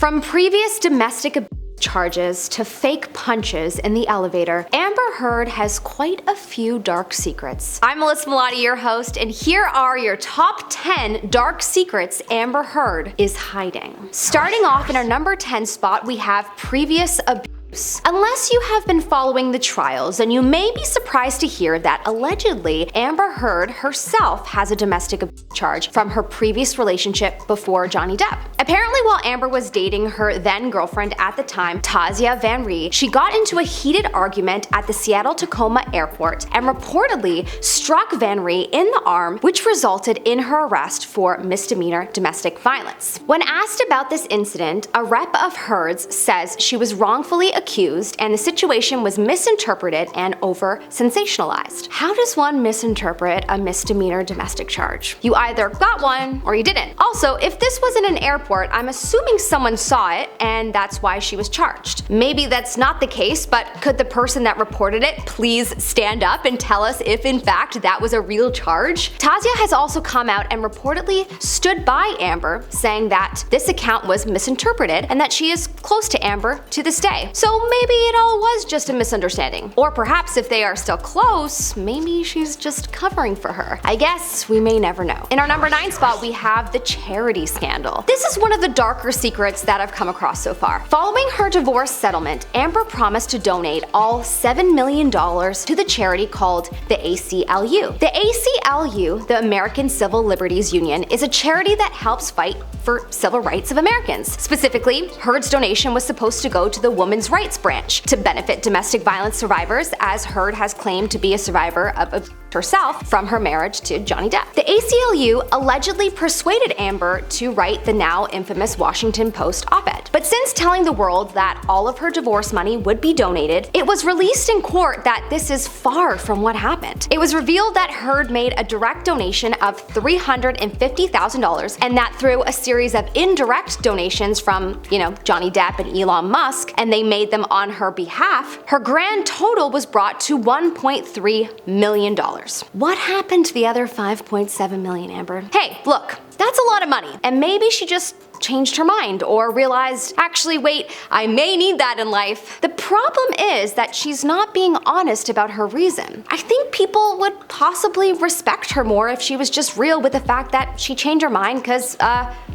From previous domestic abuse charges to fake punches in the elevator, Amber Heard has quite a few dark secrets. I'm Melottey, your host, and here are your top 10 dark secrets Amber Heard is hiding. Starting off in our number 10 spot, we have previous abuse. Unless you have been following the trials, then you may be surprised to hear that allegedly Amber Heard herself has a domestic abuse charge from her previous relationship before Johnny Depp. Apparently, while Amber was dating her then-girlfriend at the time, Tasia Van Ree, she got into a heated argument at the Seattle-Tacoma airport and reportedly struck Van Ree in the arm, which resulted in her arrest for misdemeanor domestic violence. When asked about this incident, a rep of Heard's says she was wrongfully accused and the situation was misinterpreted and over-sensationalized. How does one misinterpret a misdemeanor domestic charge? You either got one or you didn't. Also, if this was in an airport, I'm assuming someone saw it and that's why she was charged. Maybe that's not the case, but could the person that reported it please stand up and tell us if in fact that was a real charge? Tasia has also come out and reportedly stood by Amber, saying that this account was misinterpreted and that she is close to Amber to this day. So maybe it all was just a misunderstanding. Or perhaps if they are still close, maybe she's just covering for her. I guess we may never know. In our number 9 spot, we have the charity scandal. This is one of the darker secrets that I've come across so far. Following her divorce settlement, Amber promised to donate all $7 million to the charity called the ACLU. The ACLU, the American Civil Liberties Union, is a charity that helps fight for civil rights of Americans. Specifically, Heard's donation was supposed to go to the Women's Rights Branch to benefit domestic violence survivors, as Heard has claimed to be a survivor of herself from her marriage to Johnny Depp. The ACLU allegedly persuaded Amber to write the now infamous Washington Post op-ed. But since telling the world that all of her divorce money would be donated, it was released in court that this is far from what happened. It was revealed that Heard made a direct donation of $350,000 and that through a series of indirect donations from, Johnny Depp and Elon Musk, and they made them on her behalf, her grand total was brought to $1.3 million. What happened to the other $5.7 million, Amber? Hey, look, that's a lot of money, and maybe she just changed her mind or realized, actually wait, I may need that in life. The problem is that she's not being honest about her reason. I think people would possibly respect her more if she was just real with the fact that she changed her mind because,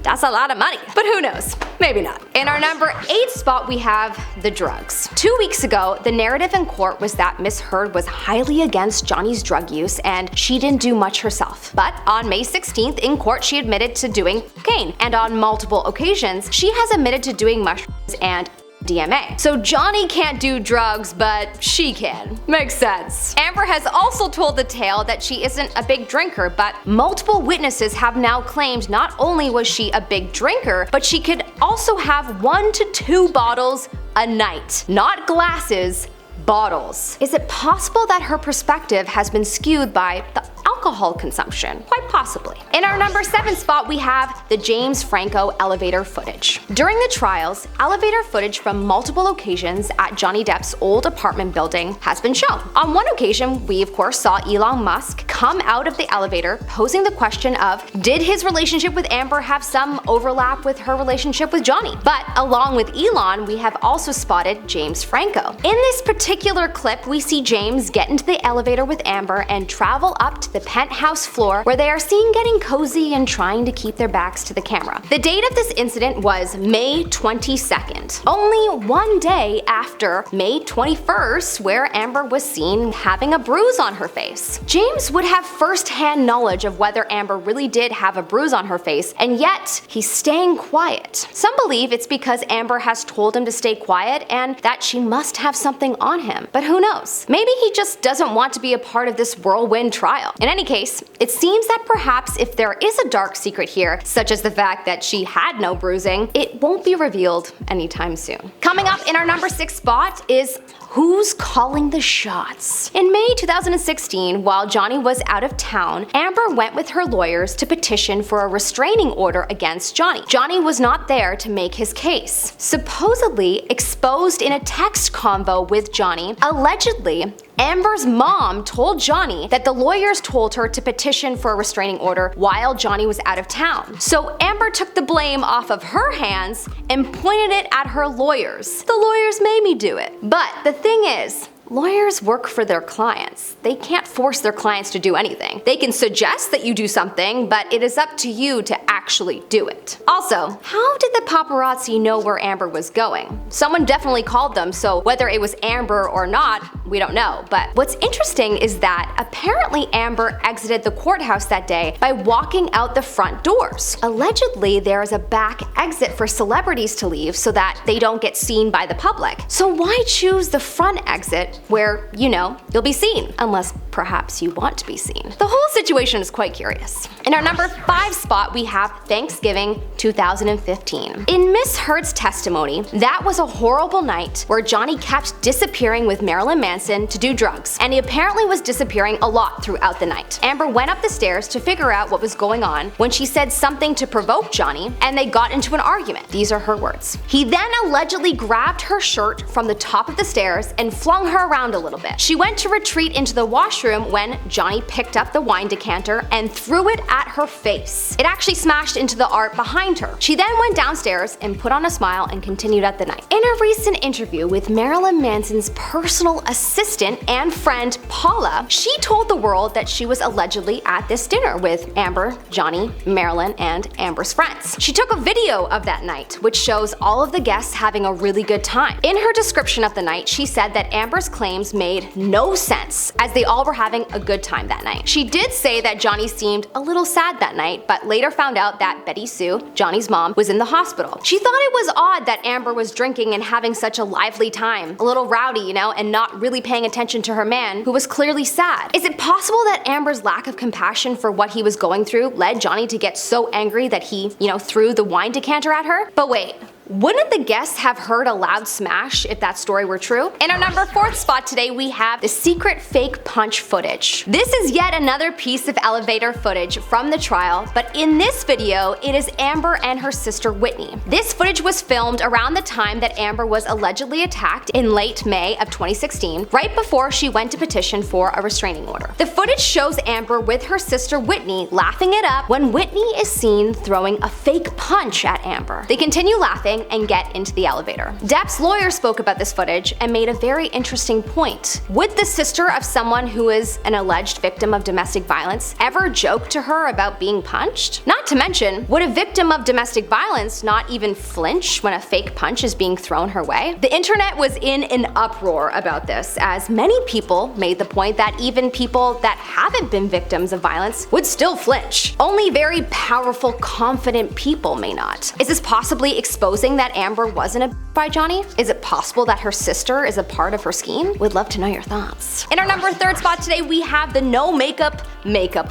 that's a lot of money. But who knows? Maybe not. In our number 8 spot, we have the drugs. 2 weeks ago, the narrative in court was that Miss Heard was highly against Johnny's drug use and she didn't do much herself. But on May 16th, in court, she admitted to doing cocaine, and on multiple occasions, she has admitted to doing mushrooms and DMA. So Johnny can't do drugs, but she can. Makes sense. Amber has also told the tale that she isn't a big drinker, but multiple witnesses have now claimed not only was she a big drinker, but she could also have 1 to 2 bottles a night. Not glasses, bottles. Is it possible that her perspective has been skewed by the alcohol consumption? Quite possibly. In our number 7 spot, we have the James Franco elevator footage. During the trials, elevator footage from multiple occasions at Johnny Depp's old apartment building has been shown. On one occasion, we of course saw Elon Musk come out of the elevator posing the question of, did his relationship with Amber have some overlap with her relationship with Johnny? But along with Elon, we have also spotted James Franco. In this particular clip, we see James get into the elevator with Amber and travel up to the penthouse floor where they are seen getting cozy and trying to keep their backs to the camera. The date of this incident was May 22nd, only one day after May 21st, where Amber was seen having a bruise on her face. James would have first-hand knowledge of whether Amber really did have a bruise on her face, and yet he's staying quiet. Some believe it's because Amber has told him to stay quiet and that she must have something on him, but who knows? Maybe he just doesn't want to be a part of this whirlwind trial. In any case, it seems that perhaps if there is a dark secret here, such as the fact that she had no bruising, it won't be revealed anytime soon. Coming up in our number 6 spot is Who's calling the shots? In May 2016, while Johnny was out of town, Amber went with her lawyers to petition for a restraining order against Johnny. Johnny was not there to make his case. Supposedly exposed in a text convo with Johnny, allegedly, Amber's mom told Johnny that the lawyers told her to petition for a restraining order while Johnny was out of town. So Amber took the blame off of her hands and pointed it at her lawyers. The lawyers made me do it. But the thing is, lawyers work for their clients. They can't force their clients to do anything. They can suggest that you do something, but it is up to you to actually do it. Also, how did the paparazzi know where Amber was going? Someone definitely called them, so whether it was Amber or not, we don't know. But what's interesting is that apparently Amber exited the courthouse that day by walking out the front doors. Allegedly, there is a back exit for celebrities to leave so that they don't get seen by the public. So why choose the front exit where, you'll be seen, unless perhaps you want to be seen? The whole situation is quite curious. In our number 5 spot, we have Thanksgiving 2015. In Miss Heard's testimony, that was a horrible night where Johnny kept disappearing with Marilyn Manson to do drugs, and he apparently was disappearing a lot throughout the night. Amber went up the stairs to figure out what was going on when she said something to provoke Johnny, and they got into an argument. These are her words. He then allegedly grabbed her shirt from the top of the stairs and flung her around a little bit. She went to retreat into the washroom when Johnny picked up the wine decanter and threw it at her face. It actually smashed into the art behind her. She then went downstairs and put on a smile and continued at the night. In a recent interview with Marilyn Manson's personal assistant and friend Paula, she told the world that she was allegedly at this dinner with Amber, Johnny, Marilyn, and Amber's friends. She took a video of that night, which shows all of the guests having a really good time. In her description of the night, she said that Amber's claims made no sense, as they all were having a good time that night. She did say that Johnny seemed a little sad that night, but later found out that Betty Sue, Johnny's mom, was in the hospital. She thought it was odd that Amber was drinking and having such a lively time, a little rowdy, and not really paying attention to her man, who was clearly sad. Is it possible that Amber's lack of compassion for what he was going through led Johnny to get so angry that he, threw the wine decanter at her? But wait, wouldn't the guests have heard a loud smash if that story were true? In our number 4th spot today, we have the secret fake punch footage. This is yet another piece of elevator footage from the trial, but in this video, it is Amber and her sister Whitney. This footage was filmed around the time that Amber was allegedly attacked in late May of 2016, right before she went to petition for a restraining order. The footage shows Amber with her sister Whitney laughing it up when Whitney is seen throwing a fake punch at Amber. They continue laughing and get into the elevator. Depp's lawyer spoke about this footage and made a very interesting point. Would the sister of someone who is an alleged victim of domestic violence ever joke to her about being punched? Not to mention, would a victim of domestic violence not even flinch when a fake punch is being thrown her way? The internet was in an uproar about this, as many people made the point that even people that haven't been victims of violence would still flinch. Only very powerful, confident people may not. Is this possibly exposing that Amber wasn't by Johnny? Is it possible that her sister is a part of her scheme? Would love to know your thoughts. In our number 3rd spot today, we have the no makeup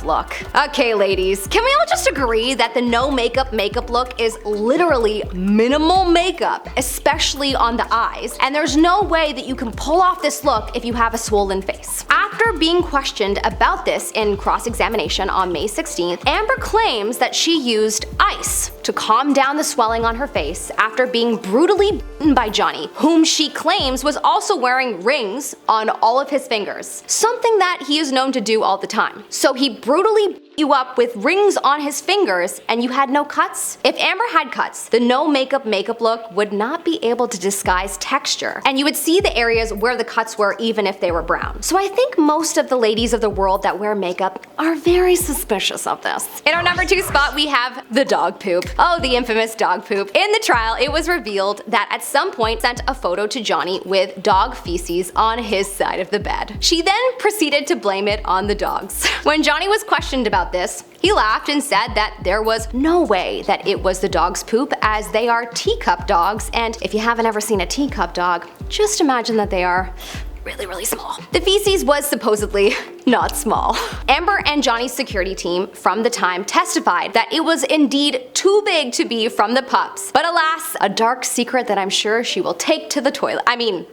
look. Okay, ladies, can we all just agree that the no makeup look is literally minimal makeup, especially on the eyes, and there's no way that you can pull off this look if you have a swollen face. After being questioned about this in cross-examination on May 16th, Amber claims that she used ice to calm down the swelling on her face after being brutally beaten by Johnny, whom she claims was also wearing rings on all of his fingers, something that he is known to do all the time. So he brutally beat you up with rings on his fingers and you had no cuts? If Amber had cuts, the no makeup look would not be able to disguise texture, and you would see the areas where the cuts were even if they were brown. So I think most of the ladies of the world that wear makeup are very suspicious of this. In our number 2 spot, we have the dog poop. Oh, the infamous dog poop. In the trial, it was revealed that at some point sent a photo to Johnny with dog feces on his side of the bed. She then proceeded to blame it on the dogs. When Johnny was questioned about this, he laughed and said that there was no way that it was the dog's poop, as they are teacup dogs, and if you haven't ever seen a teacup dog, just imagine that they are really small. The feces was supposedly not small. Amber and Johnny's security team from the time testified that it was indeed too big to be from the pups. But alas, a dark secret that I'm sure she will take to the toilet. I mean,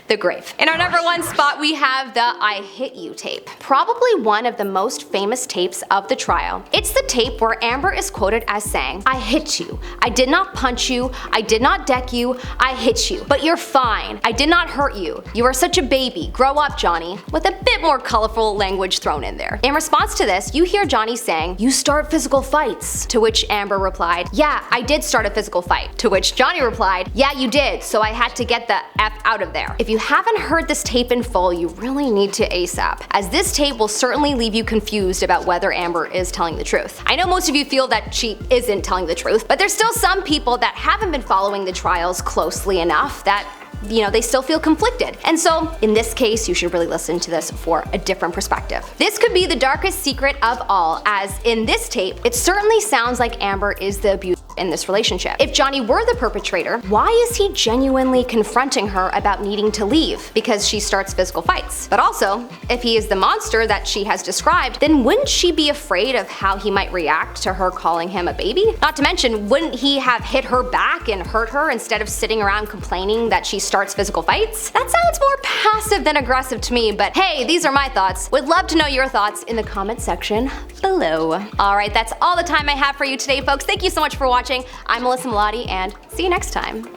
the grave. In our number 1 spot, we have the I Hit You tape. Probably one of the most famous tapes of the trial. It's the tape where Amber is quoted as saying, "I hit you. I did not punch you. I did not deck you. I hit you. But you're fine. I did not hurt you. You are such a baby. Grow up, Johnny," with a bit more colorful language thrown in there. In response to this, you hear Johnny saying, "You start physical fights," to which Amber replied, "Yeah, I did start a physical fight," to which Johnny replied, "Yeah, you did, so I had to get the F out of there." If you haven't heard this tape in full, you really need to ASAP, as this tape will certainly leave you confused about whether Amber is telling the truth. I know most of you feel that she isn't telling the truth, but there's still some people that haven't been following the trials closely enough that they still feel conflicted. And so, in this case, you should really listen to this for a different perspective. This could be the darkest secret of all, as in this tape, it certainly sounds like Amber is the abuser in this relationship. If Johnny were the perpetrator, why is he genuinely confronting her about needing to leave? Because she starts physical fights. But also, if he is the monster that she has described, then wouldn't she be afraid of how he might react to her calling him a baby? Not to mention, wouldn't he have hit her back and hurt her instead of sitting around complaining that she starts physical fights? That sounds more passive than aggressive to me, but hey, these are my thoughts. Would love to know your thoughts in the comment section below. Alright, that's all the time I have for you today, folks. Thank you so much for watching. I'm Melissa Melottey, and see you next time.